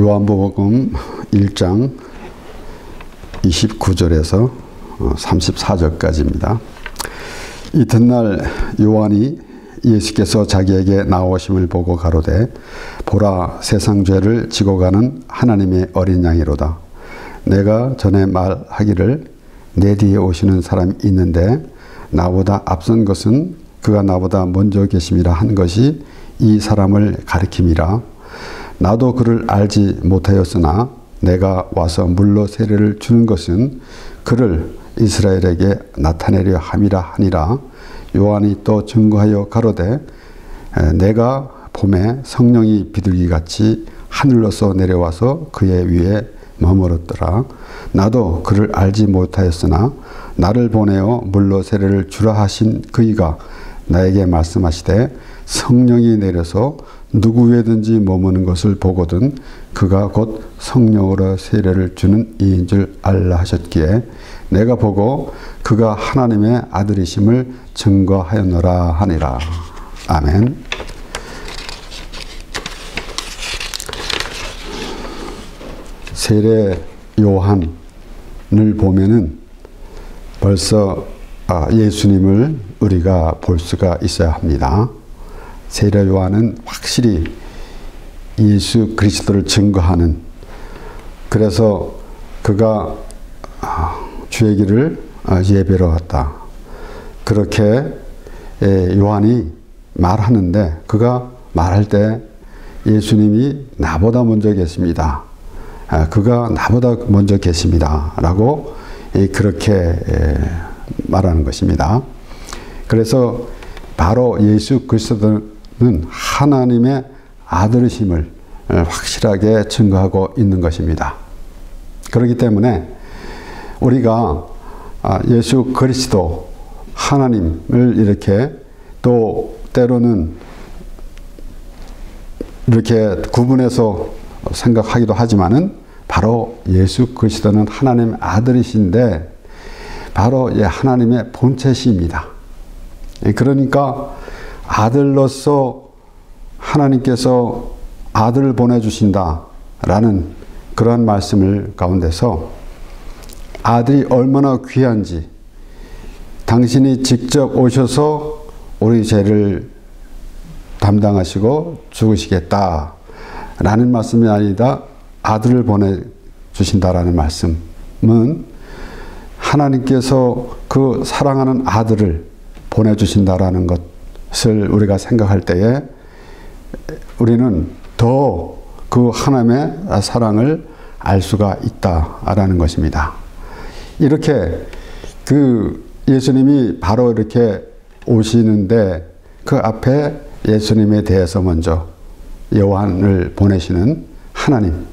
요한복음 1장 29절에서 34절까지입니다. 이튿날 요한이 예수께서 자기에게 나오심을 보고 가로되 보라 세상 죄를 지고 가는 하나님의 어린 양이로다. 내가 전에 말하기를 내 뒤에 오시는 사람이 있는데 나보다 앞선 것은 그가 나보다 먼저 계심이라 한 것이 이 사람을 가리킴이라. 나도 그를 알지 못하였으나 내가 와서 물로 세례를 주는 것은 그를 이스라엘에게 나타내려 함이라 하니라. 요한이 또 증거하여 가로되 내가 봄에 성령이 비둘기같이 하늘로서 내려와서 그의 위에 머물었더라. 나도 그를 알지 못하였으나 나를 보내어 물로 세례를 주라 하신 그이가 나에게 말씀하시되 성령이 내려서 누구 위에든지 머무는 것을 보거든 그가 곧 성령으로 세례를 주는 이인 줄 알라 하셨기에 내가 보고 그가 하나님의 아들이심을 증거하였노라 하니라. 아멘. 세례 요한을 보면은 벌써 예수님을 우리가 볼 수가 있어야 합니다. 세례 요한은 확실히 예수 그리스도를 증거하는, 그래서 그가 주의 길을 예배로 왔다. 그렇게 요한이 말하는데 그가 말할 때 예수님이 나보다 먼저 계십니다. 그가 나보다 먼저 계십니다. 라고 그렇게 말하는 것입니다. 그래서 바로 예수 그리스도는 하나님의 아들이심을 확실하게 증거하고 있는 것입니다. 그렇기 때문에 우리가 예수 그리스도 하나님을 이렇게 또 때로는 이렇게 구분해서 생각하기도 하지만은 바로 예수 그리스도는 하나님의 아들이신데 바로 하나님의 본체시입니다. 그러니까 아들로서 하나님께서 아들을 보내주신다라는 그런 말씀을 가운데서 아들이 얼마나 귀한지, 당신이 직접 오셔서 우리 죄를 담당하시고 죽으시겠다라는 말씀이 아니다. 아들을 보내주신다라는 말씀은 하나님께서 그 사랑하는 아들을 보내주신다라는 것을 우리가 생각할 때에 우리는 더 그 하나님의 사랑을 알 수가 있다라는 것입니다. 이렇게 그 예수님이 바로 이렇게 오시는데 그 앞에 예수님에 대해서 먼저 요한을 보내시는 하나님,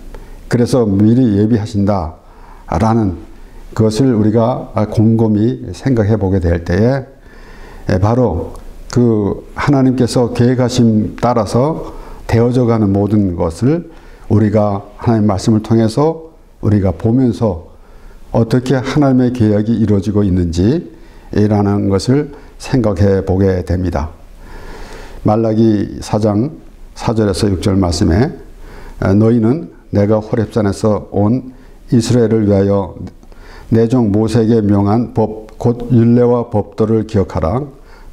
그래서 미리 예비하신다라는 그것을 우리가 곰곰이 생각해 보게 될 때에 바로 그 하나님께서 계획하심 따라서 되어져 가는 모든 것을 우리가 하나님의 말씀을 통해서 우리가 보면서 어떻게 하나님의 계획이 이루어지고 있는지라는 것을 생각해 보게 됩니다. 말라기 4장 4절에서 6절 말씀에 너희는 내가 호렙산에서 온 이스라엘을 위하여 내 종 모세에게 명한 법 곧 율례와 법도를 기억하라.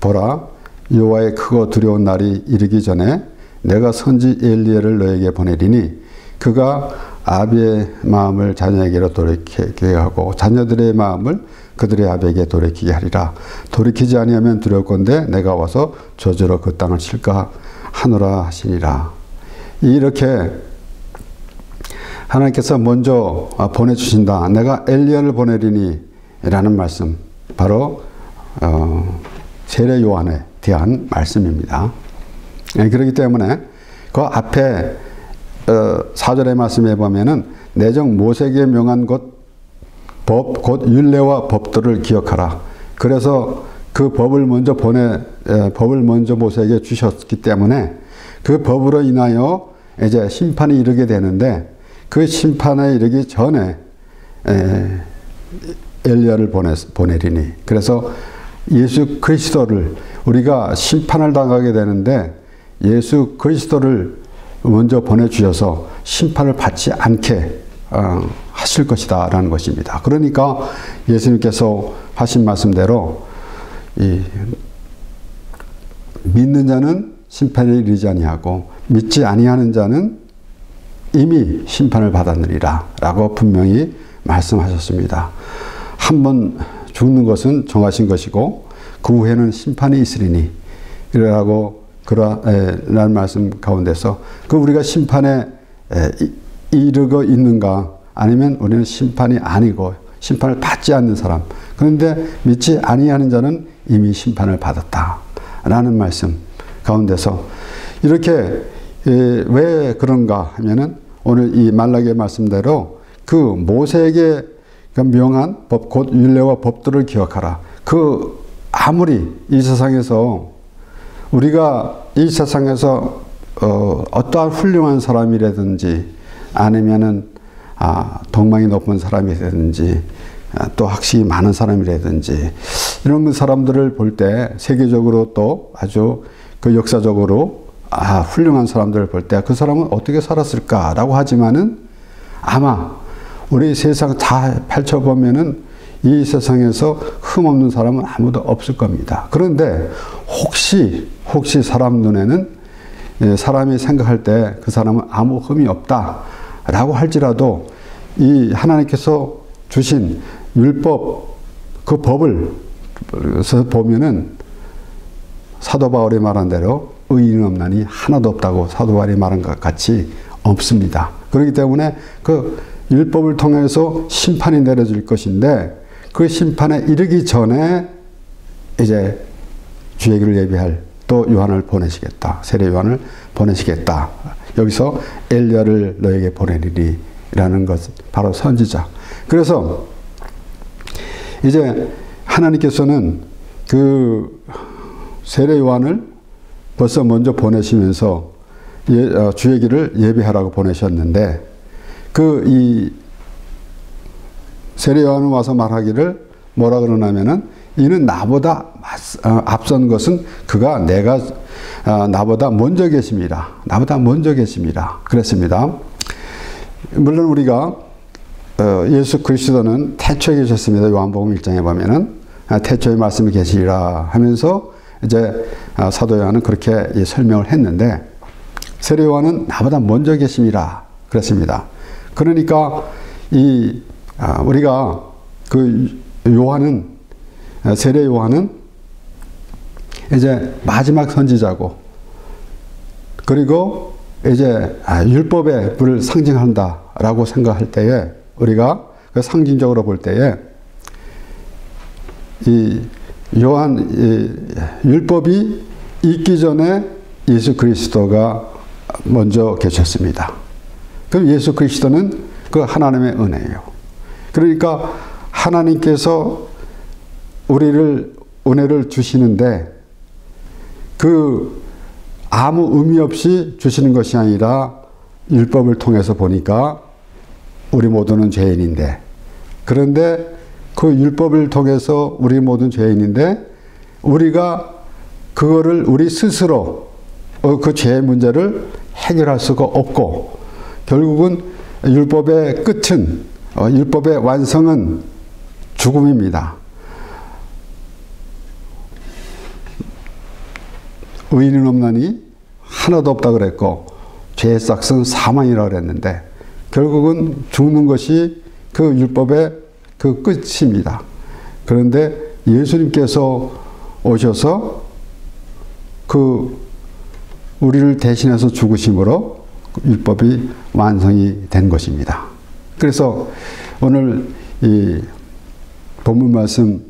보라 여호와의 크고 두려운 날이 이르기 전에 내가 선지 엘리야를 너에게 보내리니 그가 아비의 마음을 자녀에게로 돌이키게 하고 자녀들의 마음을 그들의 아비에게 돌이키게 하리라. 돌이키지 아니하면 두려울건대 내가 와서 저주로 그 땅을 칠까 하노라 하시니라. 이렇게 하나님께서 먼저 보내주신다. 내가 엘리야를 보내리니 라는 말씀, 바로 세례 요한에 대한 말씀입니다. 그렇기 때문에 그 앞에 4절의 말씀에 보면은 내정 모세에게 명한 법 곧 율례와 법도를 기억하라. 그래서 그 법을 먼저 모세에게 주셨기 때문에 그 법으로 인하여 이제 심판이 이르게 되는데 그 심판에 이르기 전에 엘리야를 보내리니, 그래서 예수 그리스도를 우리가 심판을 당하게 되는데 예수 그리스도를 먼저 보내주셔서 심판을 받지 않게 하실 것이다 라는 것입니다. 그러니까 예수님께서 하신 말씀대로 믿는 자는 심판에 이르지 아니하고 믿지 아니하는 자는 이미 심판을 받았느니라 라고 분명히 말씀하셨습니다. 한번 죽는 것은 정하신 것이고 그 후에는 심판이 있으리니 이라고 그러한 말씀 가운데서 그 우리가 심판에 이르고 있는가 아니면 우리는 심판이 아니고 심판을 받지 않는 사람 그런데 믿지 아니하는 자는 이미 심판을 받았다 라는 말씀 가운데서 이렇게 왜 그런가 하면은 오늘 이 말라기의 말씀대로 그 모세에게 명한 법 곧 율례와 법들을 기억하라. 그 아무리 이 세상에서 우리가 이 세상에서 어떠한 훌륭한 사람이라든지 아니면은 덕망이 높은 사람이라든지 또 학식이 많은 사람이라든지 이런 사람들을 볼 때 세계적으로 또 아주 그 역사적으로 훌륭한 사람들을 볼 때 그 사람은 어떻게 살았을까라고 하지만은 아마 우리 세상 다 펼쳐보면은 이 세상에서 흠없는 사람은 아무도 없을 겁니다. 그런데 혹시 사람 눈에는 사람이 생각할 때 그 사람은 아무 흠이 없다라고 할지라도 이 하나님께서 주신 율법 그 법을 보면은 사도 바울이 말한 대로 의인은 없나니 하나도 없다고 사도 바울이 말한 것 같이 없습니다. 그렇기 때문에 그 율법을 통해서 심판이 내려질 것인데 그 심판에 이르기 전에 이제 주의 길을 예비할 또 요한을 보내시겠다. 세례 요한을 보내시겠다. 여기서 엘리야를 너에게 보내리니 라는 것 바로 선지자. 그래서 이제 하나님께서는 그 세례 요한을 벌써 먼저 보내시면서 주의 길을 예비하라고 보내셨는데 이 세례 요한은 와서 말하기를 뭐라 그러냐면은 이는 나보다 앞선 것은 그가 내가 나보다 먼저 계십니다. 나보다 먼저 계십니다. 그랬습니다. 물론 우리가 예수 그리스도는 태초에 계셨습니다. 요한복음 1장에 보면은 태초에 말씀이 계시리라 하면서 이제 사도 요한은 그렇게 설명을 했는데 세례 요한은 나보다 먼저 계십니다. 그랬습니다. 그러니까 우리가 그 요한은 세례 요한은 이제 마지막 선지자고 그리고 이제 율법의 불을 상징한다라고 생각할 때에 우리가 그 상징적으로 볼 때에 이 율법이 있기 전에 예수 그리스도가 먼저 계셨습니다. 그럼 예수 그리스도는 그 하나님의 은혜예요. 그러니까 하나님께서 우리를 은혜를 주시는데 그 아무 의미 없이 주시는 것이 아니라 율법을 통해서 보니까 우리 모두는 죄인인데 그런데 그 율법을 통해서 우리 모두는 죄인인데 우리가 그거를 우리 스스로 그 죄의 문제를 해결할 수가 없고 결국은 율법의 끝은 율법의 완성은 죽음입니다. 의인은 없나니 하나도 없다 그랬고 죄의 싹은 사망이라고 그랬는데 결국은 죽는 것이 그 율법의 그 끝입니다. 그런데 예수님께서 오셔서 그 우리를 대신해서 죽으심으로 율법이 완성이 된 것입니다. 그래서 오늘 이 본문 말씀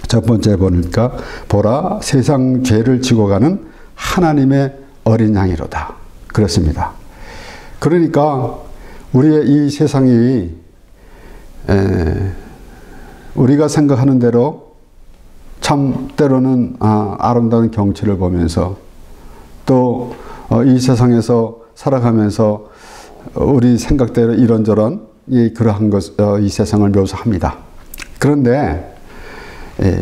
첫 번째 보니까 보라 세상 죄를 지고 가는 하나님의 어린 양이로다. 그렇습니다. 그러니까 우리의 이 세상이 우리가 생각하는 대로 참 때로는 아름다운 경치를 보면서 또 이 세상에서 살아가면서 우리 생각대로 이런저런 그러한 이 세상을 묘사합니다. 그런데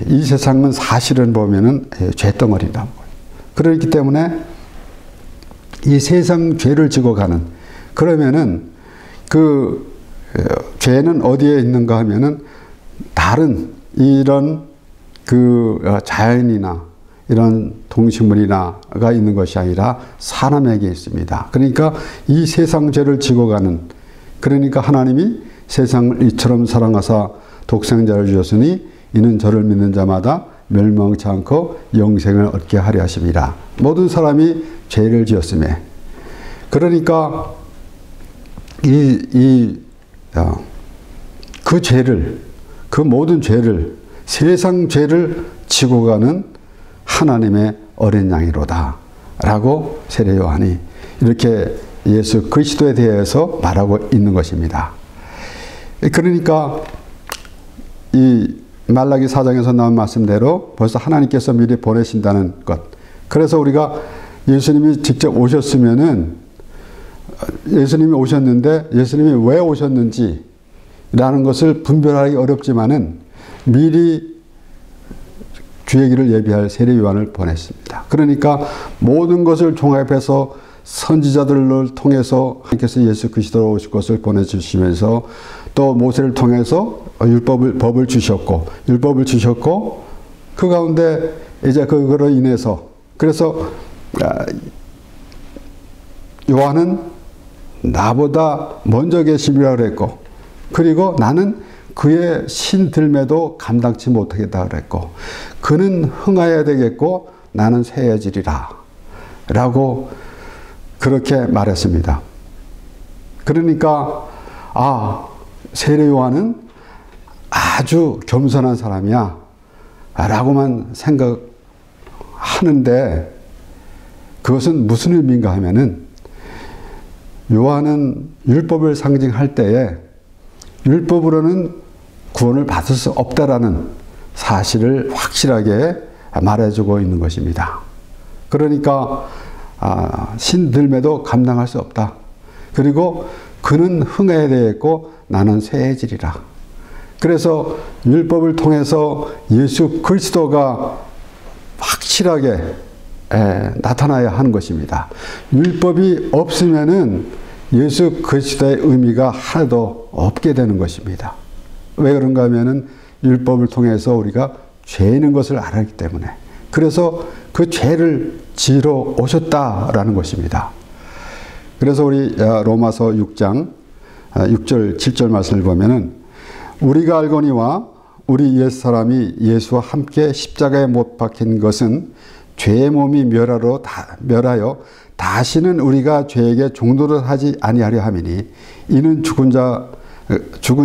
이 세상은 사실은 보면은 죄덩어리다. 그렇기 때문에 이 세상 죄를 지고 가는, 그러면은 그 죄는 어디에 있는가 하면은 다른 이런 그 자연이나 이런 동식물이나가 있는 것이 아니라 사람에게 있습니다. 그러니까 이 세상 죄를 지고 가는, 그러니까 하나님이 세상을 이처럼 사랑하사 독생자를 주셨으니 이는 저를 믿는 자마다 멸망치 않고 영생을 얻게 하려 하심이라. 모든 사람이 죄를 지었음에, 그러니까 그 죄를, 그 모든 죄를, 세상 죄를 지고 가는 하나님의 어린 양이로다 라고 세례 요한이 이렇게 예수 그리스도에 대해서 말하고 있는 것입니다. 그러니까 이 말라기 4장에서 나온 말씀대로 벌써 하나님께서 미리 보내신다는 것. 그래서 우리가 예수님이 직접 오셨으면은, 예수님이 오셨는데 예수님이 왜 오셨는지 라는 것을 분별하기 어렵지만은 미리 주의 길을 예비할 세례 요한을 보냈습니다. 그러니까 모든 것을 종합해서 선지자들을 통해서 하나님께서 예수 그리스도로 오실 것을 보내주시면서 또 모세를 통해서 법을 주셨고 그 가운데 이제 그거로 인해서, 그래서 요한은 나보다 먼저 계심이라 그랬고, 그리고 나는 그의 신들매도 감당치 못하겠다 그랬고, 그는 흥하여야 되겠고 나는 쇠해지리라 라고 그렇게 말했습니다. 그러니까 세례 요한은 아주 겸손한 사람이야 라고만 생각하는데, 그것은 무슨 의미인가 하면은 요한은 율법을 상징할 때에 율법으로는 구원을 받을 수 없다라는 사실을 확실하게 말해주고 있는 것입니다. 그러니까 신들매도 감당할 수 없다. 그리고 그는 흥해야 되겠고 나는 쇠해지리라. 그래서 율법을 통해서 예수 그리스도가 확실하게 나타나야 하는 것입니다. 율법이 없으면은 예수 그리스도의 의미가 하나도 없게 되는 것입니다. 왜 그런가 하면은 율법을 통해서 우리가 죄인 것을 알았기 때문에, 그래서 그 죄를 지러 오셨다라는 것입니다. 그래서 우리 로마서 6장 6절 7절 말씀을 보면은 우리가 알거니와 우리 옛사람이 예수와 함께 십자가에 못 박힌 것은 죄의 몸이 멸하여 다시는 우리가 죄에게 종노릇 하지 아니하려 함이니 이는 죽은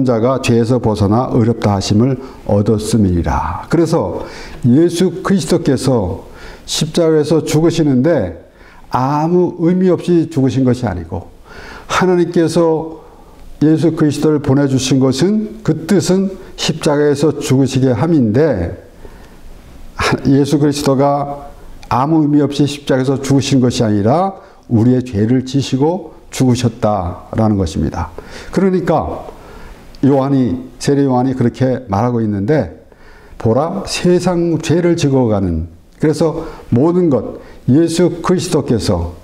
자가 죄에서 벗어나 어렵다 하심을 얻었음이니라. 그래서 예수 그리스도께서 십자가에서 죽으시는데 아무 의미 없이 죽으신 것이 아니고, 하나님께서 예수 그리스도를 보내주신 것은, 그 뜻은 십자가에서 죽으시게 함인데, 예수 그리스도가 아무 의미 없이 십자가에서 죽으신 것이 아니라 우리의 죄를 지시고 죽으셨다라는 것입니다. 그러니까 세례 요한이 그렇게 말하고 있는데, 보라 세상 죄를 지고 가는, 그래서 모든 것 예수 그리스도께서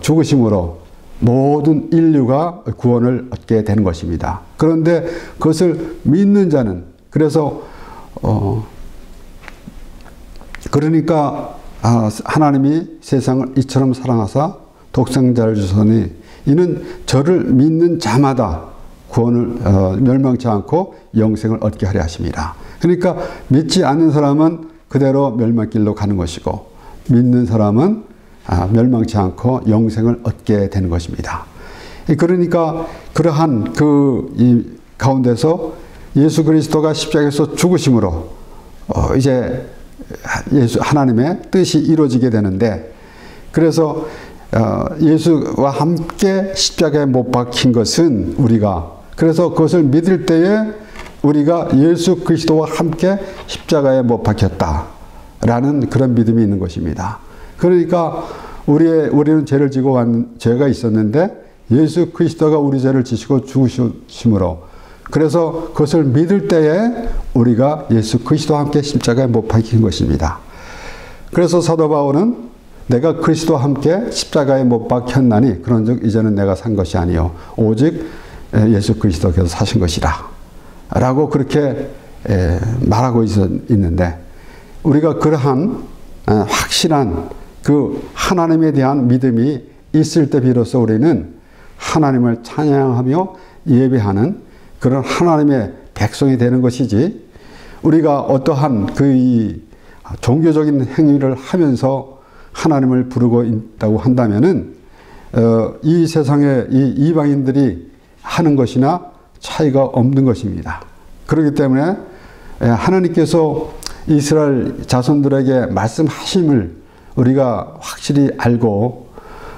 죽으심으로 모든 인류가 구원을 얻게 되는 것입니다. 그런데 그것을 믿는 자는, 그래서 그러니까 하나님이 세상을 이처럼 사랑하사 독생자를 주시니 이는 저를 믿는 자마다 구원을 멸망치 않고 영생을 얻게 하려 하심이라. 그러니까 믿지 않는 사람은 그대로 멸망길로 가는 것이고, 믿는 사람은 멸망치 않고 영생을 얻게 되는 것입니다. 그러니까 그러한 이 가운데서 예수 그리스도가 십자가에서 죽으심으로 이제 하나님의 뜻이 이루어지게 되는데, 그래서 예수와 함께 십자가에 못 박힌 것은 우리가, 그래서 그것을 믿을 때에 우리가 예수 그리스도와 함께 십자가에 못 박혔다라는 그런 믿음이 있는 것입니다. 그러니까 우리는 죄를 지고 간 죄가 있었는데 예수 그리스도가 우리 죄를 지시고 죽으심으로, 그래서 그것을 믿을 때에 우리가 예수 그리스도와 함께 십자가에 못 박힌 것입니다. 그래서 사도 바울은 내가 그리스도와 함께 십자가에 못 박혔나니 그런즉 이제는 내가 산 것이 아니요 오직 예수 그리스도께서 사신 것이라 라고 그렇게 말하고 있는데, 우리가 그러한 확실한 그 하나님에 대한 믿음이 있을 때 비로소 우리는 하나님을 찬양하며 예배하는 그런 하나님의 백성이 되는 것이지, 우리가 어떠한 그 종교적인 행위를 하면서 하나님을 부르고 있다고 한다면은 이 세상의 이 이방인들이 하는 것이나 차이가 없는 것입니다. 그렇기 때문에 하나님께서 이스라엘 자손들에게 말씀하심을 우리가 확실히 알고,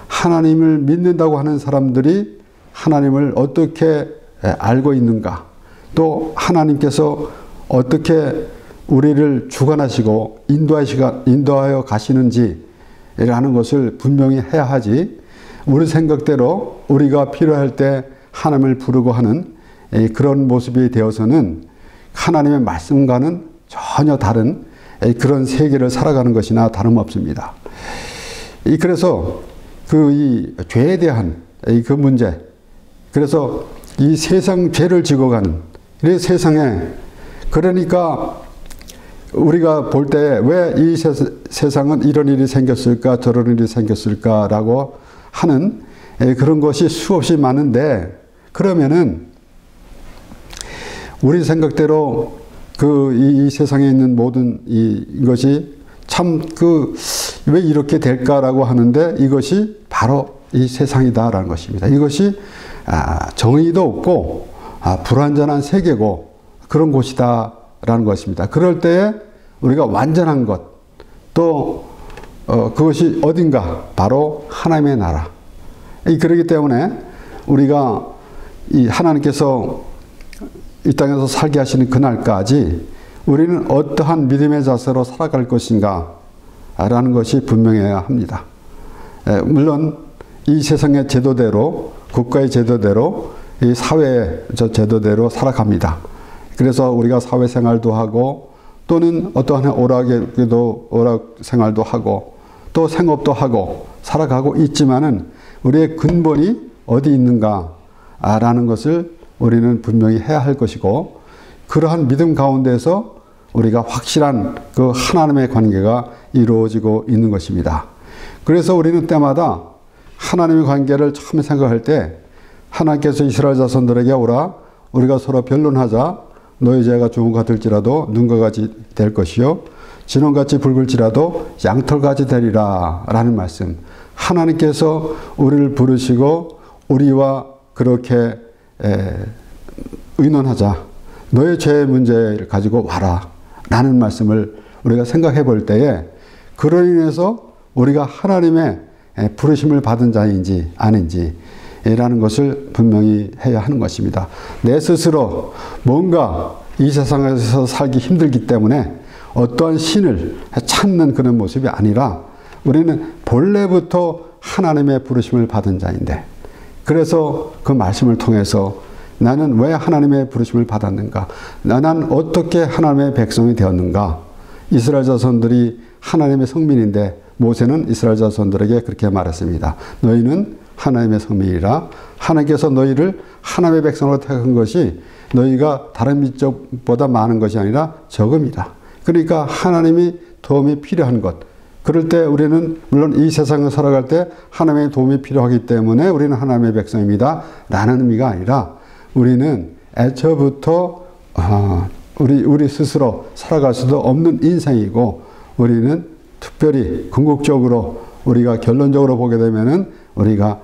하나님을 믿는다고 하는 사람들이 하나님을 어떻게 알고 있는가, 또 하나님께서 어떻게 우리를 주관하시고 인도하여 가시는지라는 것을 분명히 해야 하지, 우리 생각대로 우리가 필요할 때 하나님을 부르고 하는 그런 모습이 되어서는 하나님의 말씀과는 전혀 다른 그런 세계를 살아가는 것이나 다름없습니다. 그래서 이 죄에 대한 그 문제, 그래서 이 세상 죄를 지고 가는 이 세상에, 그러니까 우리가 볼 때 왜 이 세상은 이런 일이 생겼을까 저런 일이 생겼을까라고 하는 그런 것이 수없이 많은데, 그러면은 우리 생각대로 이 세상에 있는 모든 이것이 참 왜 이렇게 될까라고 하는데, 이것이 바로 이 세상이다라는 것입니다. 이것이 정의도 없고 불완전한 세계고 그런 곳이다라는 것입니다. 그럴 때에 우리가 완전한 것, 또 그것이 어딘가, 바로 하나님의 나라. 그렇기 때문에 우리가 하나님께서 이 땅에서 살게 하시는 그날까지 우리는 어떠한 믿음의 자세로 살아갈 것인가 라는 것이 분명해야 합니다. 물론 이 세상의 제도대로, 국가의 제도대로, 이 사회의 제도대로 살아갑니다. 그래서 우리가 사회생활도 하고, 또는 어떠한 오락 생활도 하고, 또 생업도 하고 살아가고 있지만은 우리의 근본이 어디 있는가 라는 것을 우리는 분명히 해야 할 것이고, 그러한 믿음 가운데서 우리가 확실한 그 하나님의 관계가 이루어지고 있는 것입니다. 그래서 우리는 때마다 하나님의 관계를 처음에 생각할 때, 하나님께서 이스라엘 자손들에게 오라, 우리가 서로 변론하자. 너희 죄가 주홍 같을지라도 눈과 같이 될 것이요 진홍같이 붉을지라도 양털같이 되리라 라는 말씀. 하나님께서 우리를 부르시고 우리와 그렇게 의논하자. 너의 죄의 문제를 가지고 와라 라는 말씀을 우리가 생각해 볼 때에, 그로 인해서 우리가 하나님의 부르심을 받은 자인지 아닌지 라는 것을 분명히 해야 하는 것입니다. 내 스스로 뭔가 이 세상에서 살기 힘들기 때문에 어떠한 신을 찾는 그런 모습이 아니라, 우리는 본래부터 하나님의 부르심을 받은 자인데, 그래서 그 말씀을 통해서 나는 왜 하나님의 부르심을 받았는가, 나는 어떻게 하나님의 백성이 되었는가. 이스라엘 자손들이 하나님의 성민인데 모세는 이스라엘 자손들에게 그렇게 말했습니다. 너희는 하나님의 성민이라. 하나님께서 너희를 하나님의 백성으로 택한 것이 너희가 다른 민족보다 많은 것이 아니라 적음이다. 그러니까 하나님이 도움이 필요한 것, 그럴 때 우리는 물론 이 세상을 살아갈 때 하나님의 도움이 필요하기 때문에 우리는 하나님의 백성입니다 라는 의미가 아니라, 우리는 애초부터 우리 스스로 살아갈 수도 없는 인생이고, 우리는 특별히 궁극적으로 우리가 결론적으로 보게 되면은 우리가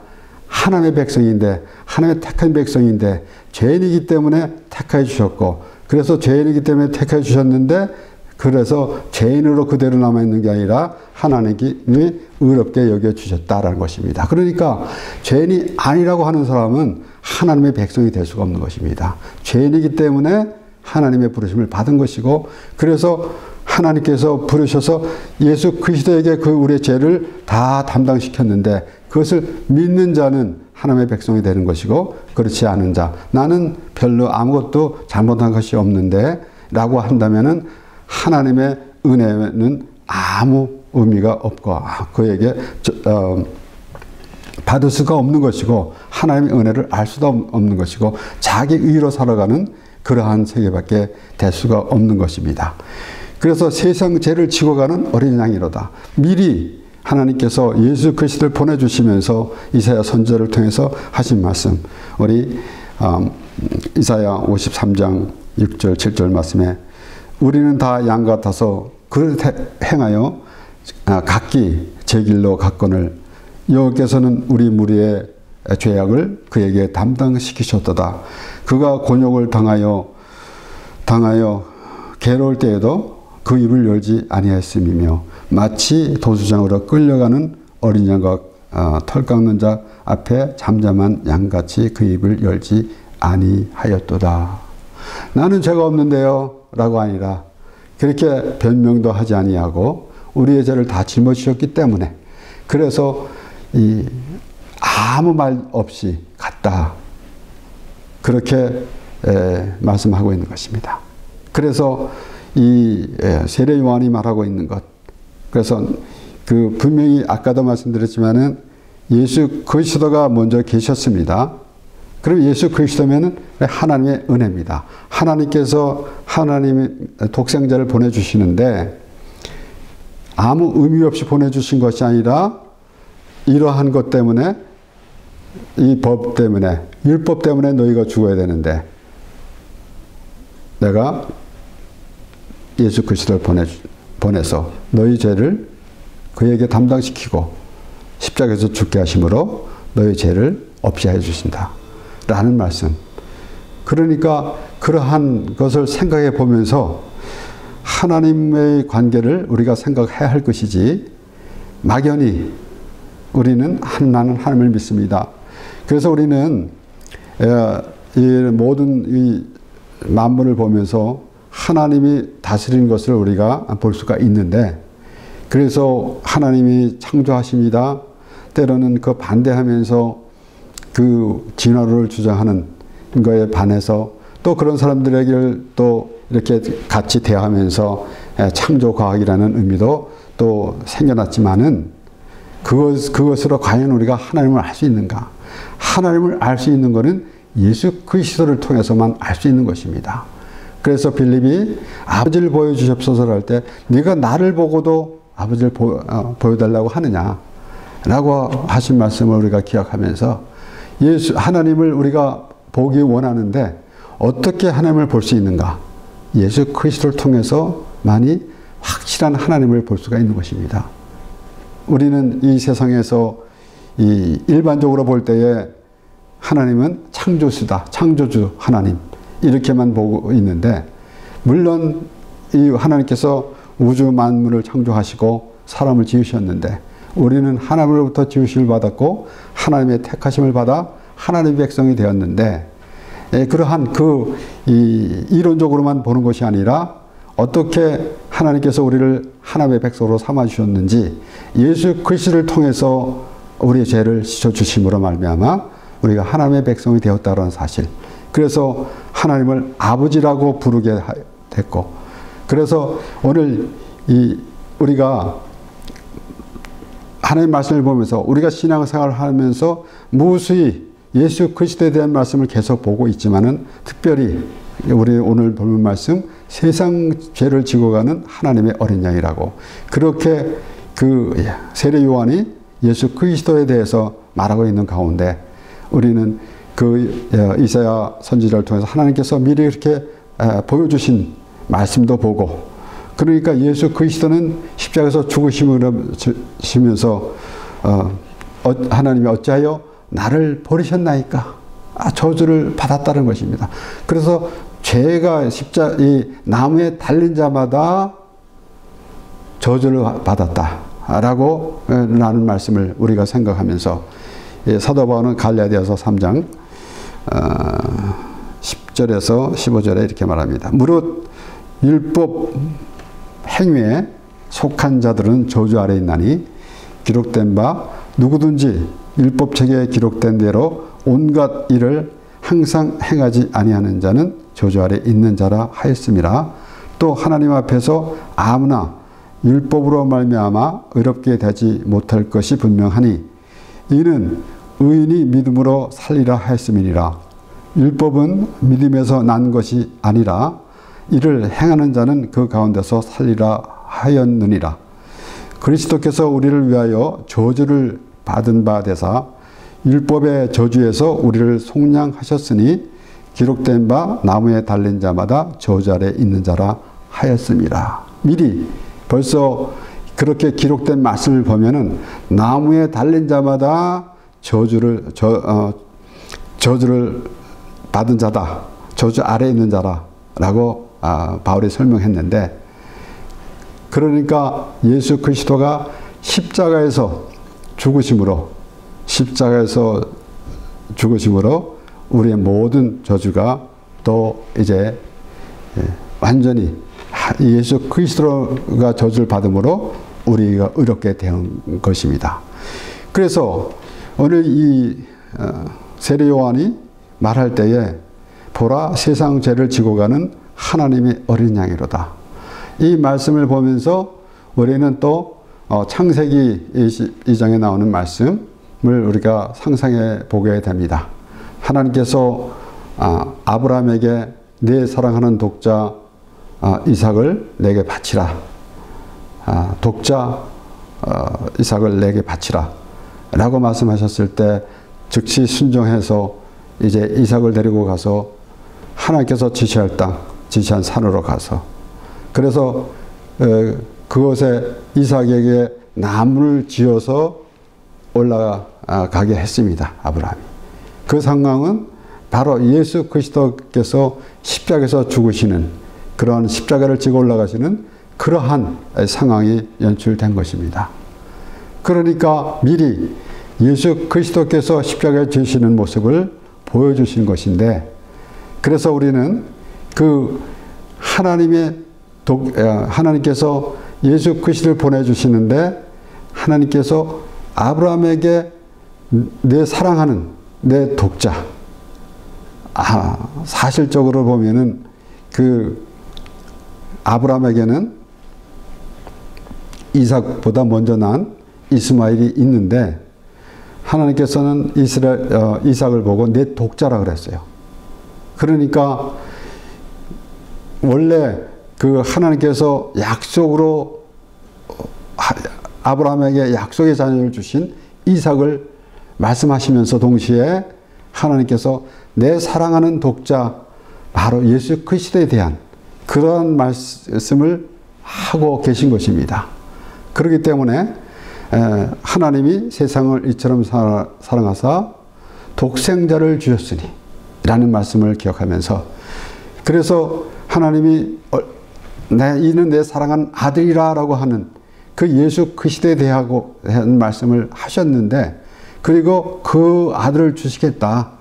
하나님의 백성인데, 하나님의 택한 백성인데 죄인이기 때문에 택하여 주셨고, 그래서 죄인이기 때문에 택하여 주셨는데, 그래서 죄인으로 그대로 남아있는 게 아니라 하나님이 의롭게 여겨주셨다라는 것입니다. 그러니까 죄인이 아니라고 하는 사람은 하나님의 백성이 될 수가 없는 것입니다. 죄인이기 때문에 하나님의 부르심을 받은 것이고, 그래서 하나님께서 부르셔서 예수 그리스도에게 그 우리의 죄를 다 담당시켰는데, 그것을 믿는 자는 하나님의 백성이 되는 것이고, 그렇지 않은 자, 나는 별로 아무것도 잘못한 것이 없는데 라고 한다면은 하나님의 은혜는 아무 의미가 없고 그에게 받을 수가 없는 것이고 하나님의 은혜를 알 수도 없는 것이고 자기 의로 살아가는 그러한 세계밖에 될 수가 없는 것입니다. 그래서 세상 죄를 지고 가는 어린 양이로다. 미리 하나님께서 예수 그리스도를 보내주시면서 이사야 선지자를 통해서 하신 말씀, 우리 이사야 53장 6절 7절 말씀에 우리는 다 양 같아서 그릇 행하여 각기 제 길로 갔거늘 여호와께서는 우리 무리의 죄악을 그에게 담당시키셨도다. 그가 곤욕을 당하여 괴로울 때에도 그 입을 열지 아니하였음이며 마치 도수장으로 끌려가는 어린 양과 털 깎는 자 앞에 잠잠한 양같이 그 입을 열지 아니하였도다. 나는 죄가 없는데요 라고 아니라 그렇게 변명도 하지 아니하고 우리의 죄를 다 짊어지셨기 때문에 그래서 아무 말 없이 갔다. 그렇게 말씀하고 있는 것입니다. 그래서 이 세례 요한이 말하고 있는 것. 그래서 그 분명히 아까도 말씀드렸지만은 예수 그리스도가 먼저 계셨습니다. 그럼 예수 그리스도면은 하나님의 은혜입니다. 하나님께서 하나님의 독생자를 보내주시는데 아무 의미 없이 보내주신 것이 아니라 이러한 것 때문에 이 법 때문에 율법 때문에 너희가 죽어야 되는데 내가 예수 그리스도를 보내서 너희 죄를 그에게 담당시키고 십자가에서 죽게 하심으로 너희 죄를 없이 해 주신다 라는 말씀. 그러니까 그러한 것을 생각해 보면서 하나님의 관계를 우리가 생각해야 할 것이지 막연히 우리는 나는 하나님을 믿습니다. 그래서 우리는 이 모든 이 만물을 보면서 하나님이 다스리는 것을 우리가 볼 수가 있는데 그래서 하나님이 창조하십니다. 때로는 그 반대하면서 그 진화론을 주장하는 거에 반해서 또 그런 사람들에게 또 이렇게 같이 대하면서 창조과학이라는 의미도 또 생겨났지만은 그것으로 과연 우리가 하나님을 알 수 있는가? 하나님을 알 수 있는 것은 예수 그리스도를 통해서만 알 수 있는 것입니다. 그래서 빌립이 아버지를 보여주십소서 할 때 네가 나를 보고도 아버지를 보여달라고 하느냐 라고 하신 말씀을 우리가 기억하면서 하나님을 우리가 보기 원하는데 어떻게 하나님을 볼 수 있는가? 예수 그리스도를 통해서만이 확실한 하나님을 볼 수가 있는 것입니다. 우리는 이 세상에서 일반적으로 볼 때에 하나님은 창조주다, 창조주 하나님 이렇게만 보고 있는데 물론 이 하나님께서 우주 만물을 창조하시고 사람을 지으셨는데 우리는 하나님으로부터 지으심을 받았고 하나님의 택하심을 받아 하나님의 백성이 되었는데 그러한 이론적으로만 보는 것이 아니라 어떻게 하나님께서 우리를 하나님의 백성으로 삼아주셨는지 예수 그리스도를 통해서 우리의 죄를 씻어주심으로 말미암아 우리가 하나님의 백성이 되었다는 사실. 그래서 하나님을 아버지라고 부르게 됐고 그래서 오늘 우리가 하나님의 말씀을 보면서 우리가 신앙생활을 하면서 무수히 예수 그리스도에 대한 말씀을 계속 보고 있지만은 특별히 우리 오늘 본 말씀 세상 죄를 지고 가는 하나님의 어린 양이라고 그렇게 그 세례 요한이 예수 그리스도에 대해서 말하고 있는 가운데 우리는 그 이사야 선지자를 통해서 하나님께서 미리 이렇게 보여주신 말씀도 보고 그러니까 예수 그리스도는 십자가에서 죽으시면서 하나님이 어찌하여 나를 버리셨나이까 저주를 받았다는 것입니다. 그래서 죄가 이 나무에 달린 자마다 저주를 받았다라고 라는 말씀을 우리가 생각하면서 사도 바울은 갈라디아서 3장 10절에서 15절에 이렇게 말합니다. 무릇 율법 행위에 속한 자들은 저주 아래 있나니 기록된 바 누구든지 율법책에 기록된 대로 온갖 일을 항상 행하지 아니하는 자는 저주 아래 있는 자라 하였음이라. 또 하나님 앞에서 아무나 율법으로 말미암아 의롭게 되지 못할 것이 분명하니 이는 의인이 믿음으로 살리라 하였음이니라. 율법은 믿음에서 난 것이 아니라 이를 행하는 자는 그 가운데서 살리라 하였느니라. 그리스도께서 우리를 위하여 저주를 받은 바 되사 율법의 저주에서 우리를 속량하셨으니 기록된 바 나무에 달린 자마다 저주 아래 있는 자라 하였음이라. 미리 벌써 그렇게 기록된 말씀을 보면은 나무에 달린 자마다 저주를 받은 자다. 저주 아래 있는 자라라고 바울이 설명했는데, 그러니까 예수 그리스도가 십자가에서 죽으심으로 우리의 모든 저주가 또 이제 완전히 예수 그리스도가 저주를 받음으로 우리가 의롭게 된 것입니다. 그래서 오늘 이 세례 요한이 말할 때에 보라 세상 죄를 지고 가는 하나님의 어린 양이로다. 이 말씀을 보면서 우리는 또 창세기 2장에 나오는 말씀을 우리가 상상해 보게 됩니다. 하나님께서 아브라함에게 내 사랑하는 독자 이삭을 내게 바치라. 독자 이삭을 내게 바치라 라고 말씀하셨을 때 즉시 순종해서 이제 이삭을 데리고 가서 하나님께서 지시할 땅, 지시한 산으로 가서, 그래서 그곳에 이삭에게 나무를 지어서 올라가게 했습니다. 아브라함이. 그 상황은 바로 예수 그리스도께서 십자가에서 죽으시는, 그러한 십자가를 지고 올라가시는 그러한 상황이 연출된 것입니다. 그러니까 미리 예수 그리스도께서 십자가에 지시는 모습을 보여주신 것인데, 그래서 우리는 그 하나님께서 예수 그리스도를 보내주시는데, 하나님께서 아브라함에게 내 사랑하는 내 독자, 사실적으로 보면은 그 아브라함에게는 이삭보다 먼저 난 이스마엘이 있는데, 하나님께서는 이삭을 보고 내 독자라 그랬어요. 그러니까 원래 그 하나님께서 약속으로 아브라함에게 약속의 자녀를 주신 이삭을 말씀하시면서 동시에 하나님께서 내 사랑하는 독자 바로 예수 그리스도에 대한 그런 말씀을 하고 계신 것입니다. 그렇기 때문에 하나님이 세상을 이처럼 사랑하사 독생자를 주셨으니 라는 말씀을 기억하면서, 그래서 하나님이 이는 내 사랑한 아들이라 라고 하는 그 예수 그리스도에 대한 말씀을 하셨는데, 그리고 그 아들을 주시겠다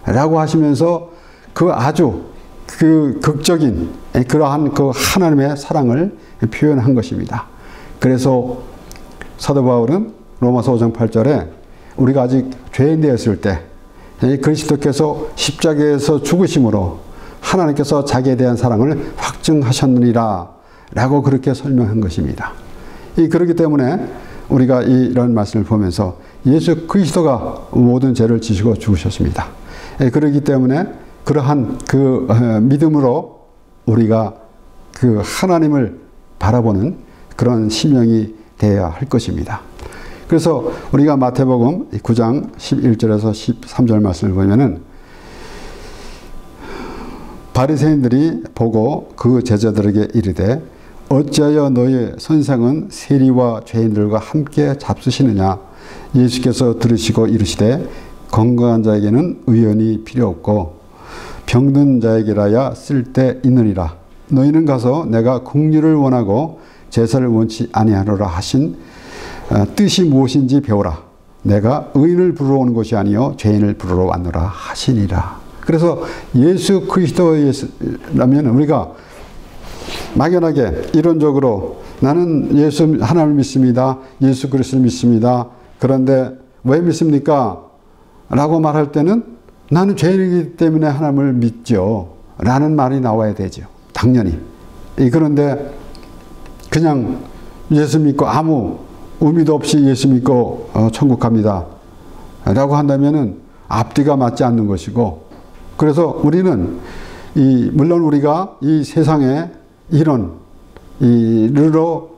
라고 하시면서 그 아주 그 극적인 그러한 그 하나님의 사랑을 표현한 것입니다. 그래서 사도 바울은 로마서 5장 8절에 우리가 아직 죄인 되었을 때 그리스도께서 십자가에서 죽으심으로 하나님께서 자기에 대한 사랑을 확증하셨느니라 라고 그렇게 설명한 것입니다. 그렇기 때문에 우리가 이런 말씀을 보면서 예수 그리스도가 모든 죄를 지시고 죽으셨습니다. 그렇기 때문에 그러한 그 믿음으로 우리가 그 하나님을 바라보는 그런 심령이 되어야 할 것입니다. 그래서 우리가 마태복음 9장 11절에서 13절 말씀을 보면은, 바리새인들이 보고 그 제자들에게 이르되 어찌하여 너희 선생은 세리와 죄인들과 함께 잡수시느냐. 예수께서 들으시고 이르시되 건강한 자에게는 의원이 필요 없고 병든 자에게라야 쓸데 있느니라. 너희는 가서 내가 긍휼을 원하고 제사를 원치 아니하노라 하신 뜻이 무엇인지 배우라. 내가 의인을 부르러 온 것이 아니요 죄인을 부르러 왔노라 하시니라. 그래서 예수 그리스도라면 우리가 막연하게 이론적으로 나는 예수 하나님을 믿습니다. 예수 그리스도를 믿습니다. 그런데 왜 믿습니까? 라고 말할 때는 나는 죄인이기 때문에 하나님을 믿죠 라는 말이 나와야 되죠. 당연히. 그런데 그냥 예수 믿고 아무 의미도 없이 예수 믿고 천국 갑니다 라고 한다면은 앞뒤가 맞지 않는 것이고, 그래서 우리는 물론 우리가 이 세상에 이로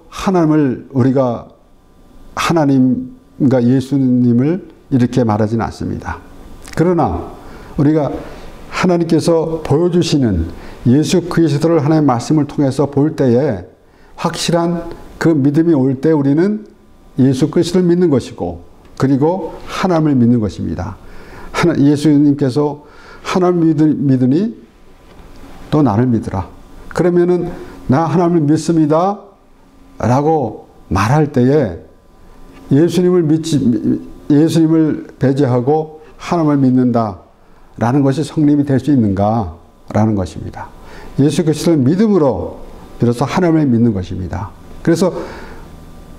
하나님을 우리가 하나님과 예수님을 이렇게 말하지는 않습니다. 그러나 우리가 하나님께서 보여주시는 예수 그리스도를 하나님의 말씀을 통해서 볼 때에 확실한 그 믿음이 올 때 우리는 예수 그리스도를 믿는 것이고, 그리고 하나님을 믿는 것입니다. 예수님께서 하나님을 믿으니 또 나를 믿으라. 그러면은 나 하나님을 믿습니다 라고 말할 때에 예수님을 배제하고 하나님을 믿는다 라는 것이 성립이 될 수 있는가 라는 것입니다. 예수 그리스도를 믿음으로 비로소 하나님을 믿는 것입니다. 그래서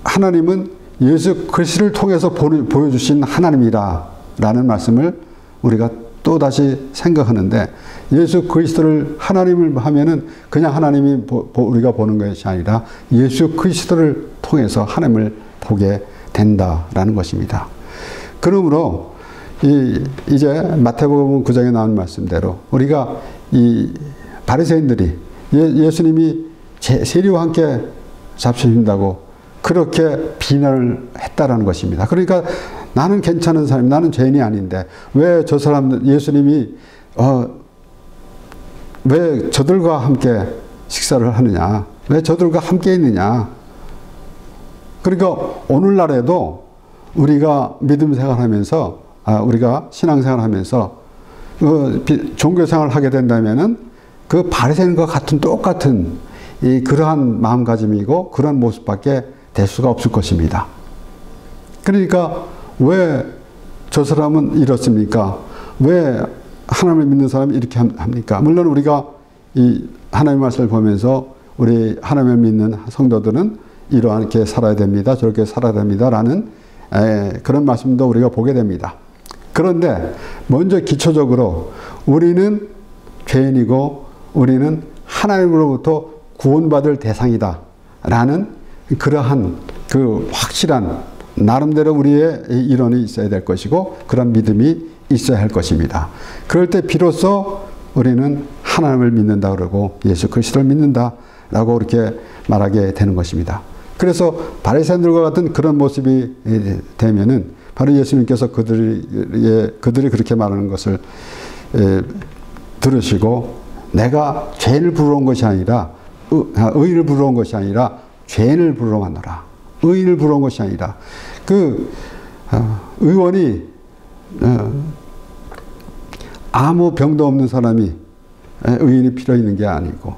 하나님은 예수 그리스도를 통해서 보여주신 하나님이라 라는 말씀을 우리가 또다시 생각하는데, 예수 그리스도를 하나님을 하면은 그냥 하나님이 우리가 보는 것이 아니라 예수 그리스도를 통해서 하나님을 보게 된다라는 것입니다. 그러므로 이제 마태복음 9장에 나온 말씀대로 우리가 이 바리새인들이 예수님이 세리와 함께 잡수신다고 그렇게 비난을 했다라는 것입니다. 그러니까 나는 괜찮은 사람, 나는 죄인이 아닌데 왜 저 사람들, 예수님이 왜 저들과 함께 식사를 하느냐, 왜 저들과 함께 있느냐. 그러니까 오늘날에도 우리가 믿음 생활하면서, 우리가 신앙생활 하면서 종교생활을 하게 된다면은 그 바리새인과 같은 똑같은 그러한 마음가짐이고 그런 모습밖에 될 수가 없을 것입니다. 그러니까 왜 저 사람은 이렇습니까? 왜 하나님을 믿는 사람이 이렇게 합니까? 물론 우리가 이 하나님의 말씀을 보면서 우리 하나님을 믿는 성도들은 이렇게 살아야 됩니다, 저렇게 살아야 됩니다 라는 그런 말씀도 우리가 보게 됩니다. 그런데 먼저 기초적으로 우리는 죄인이고 우리는 하나님으로부터 구원받을 대상이다 라는 그러한 그 확실한 나름대로 우리의 이론이 있어야 될 것이고 그런 믿음이 있어야 할 것입니다. 그럴 때 비로소 우리는 하나님을 믿는다 그러고 예수 그리스도를 믿는다 라고 그렇게 말하게 되는 것입니다. 그래서 바리새인들과 같은 그런 모습이 되면은 바로 예수님께서 그들이 그렇게 말하는 것을 들으시고, 내가 죄인을 부르러 온 것이 아니라 의인을 부르러 온 것이 아니라 죄인을 부르러 왔노라. 의인을 부르러 온 것이 아니라 의원이 아무 병도 없는 사람이 의인이 필요 있는 게 아니고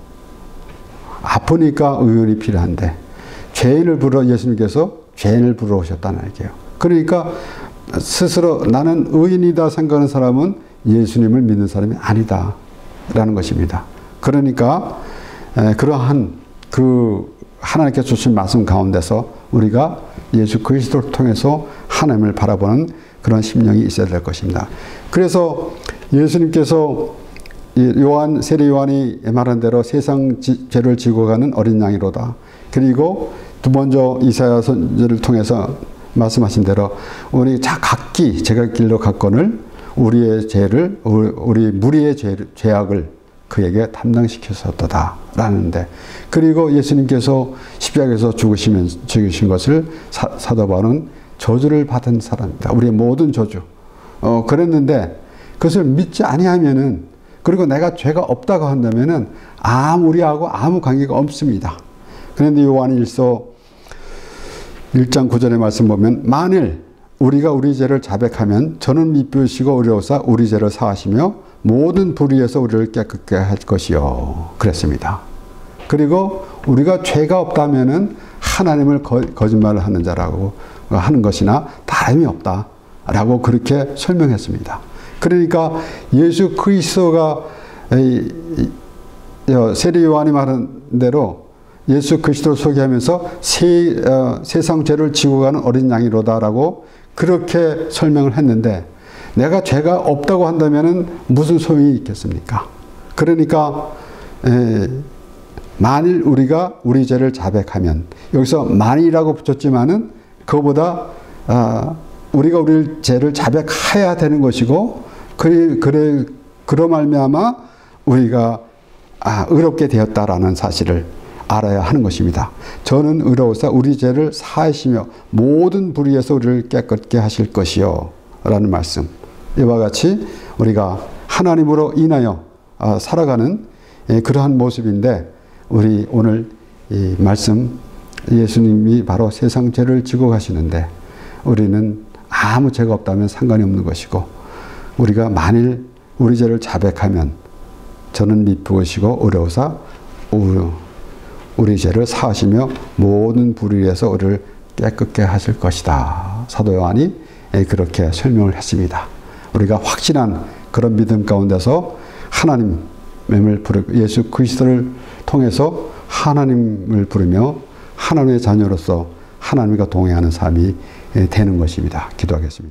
아프니까 의원이 필요한데 죄인을 부르러 예수님께서 죄인을 부르러 오셨다는 얘기예요. 그러니까 스스로 나는 의인이다 생각하는 사람은 예수님을 믿는 사람이 아니다 라는 것입니다. 그러니까 그러한 그 하나님께서 주신 말씀 가운데서 우리가 예수 그리스도를 통해서 하나님을 바라보는 그런 심령이 있어야 될 것입니다. 그래서 예수님께서 세례 요한이 말한 대로 세상 죄를 지고 가는 어린 양이로다. 그리고 두 번째 이사야 선지를 통해서 말씀하신 대로 우리 각기 제가 길로 갔거늘 우리의 죄를, 우리 무리의 죄악을 그에게 담당시켰었다 라는데, 그리고 예수님께서 십자가에서 죽으신 것을 사도 바울은 저주를 받은 사람입니다. 우리의 모든 저주. 그랬는데 그것을 믿지 아니하면은, 그리고 내가 죄가 없다고 한다면은 우리하고 아무 관계가 없습니다. 그런데 요한일서 1장 9절의 말씀 보면, 만일 우리가 우리 죄를 자백하면 저는 미쁘시고 의로우사 우리 죄를 사하시며 모든 불의에서 우리를 깨끗게 할 것이요 그랬습니다. 그리고 우리가 죄가 없다면은 하나님을 거짓말을 하는 자라고 하는 것이나 다름이 없다 라고 그렇게 설명했습니다. 그러니까 예수 그리스도가 세례 요한이 말한 대로 예수 그리스도를 소개하면서 세상 죄를 지고 가는 어린 양이로다라고 그렇게 설명을 했는데, 내가 죄가 없다고 한다면은 무슨 소용이 있겠습니까? 그러니까 만일 우리가 우리 죄를 자백하면, 여기서 만일이라고 붙였지만은 그거보다 우리가 우리 죄를 자백해야 되는 것이고, 그러 말미암아 우리가 의롭게 되었다라는 사실을 알아야 하는 것입니다. 저는 의로우사 우리 죄를 사하시며 모든 불의에서 우리를 깨끗게 하실 것이요 라는 말씀. 이와 같이 우리가 하나님으로 인하여 살아가는 그러한 모습인데, 우리 오늘 이 말씀, 예수님이 바로 세상 죄를 지고 가시는데 우리는 아무 죄가 없다면 상관이 없는 것이고, 우리가 만일 우리 죄를 자백하면 저는 미쁘시고 의로우사 우리 죄를 사하시며 모든 불의에서 우리를 깨끗게 하실 것이다. 사도 요한이 그렇게 설명을 했습니다. 우리가 확신한 그런 믿음 가운데서 하나님을 부르고 예수 그리스도를 통해서 하나님을 부르며 하나님의 자녀로서 하나님과 동행하는 삶이 되는 것입니다. 기도하겠습니다.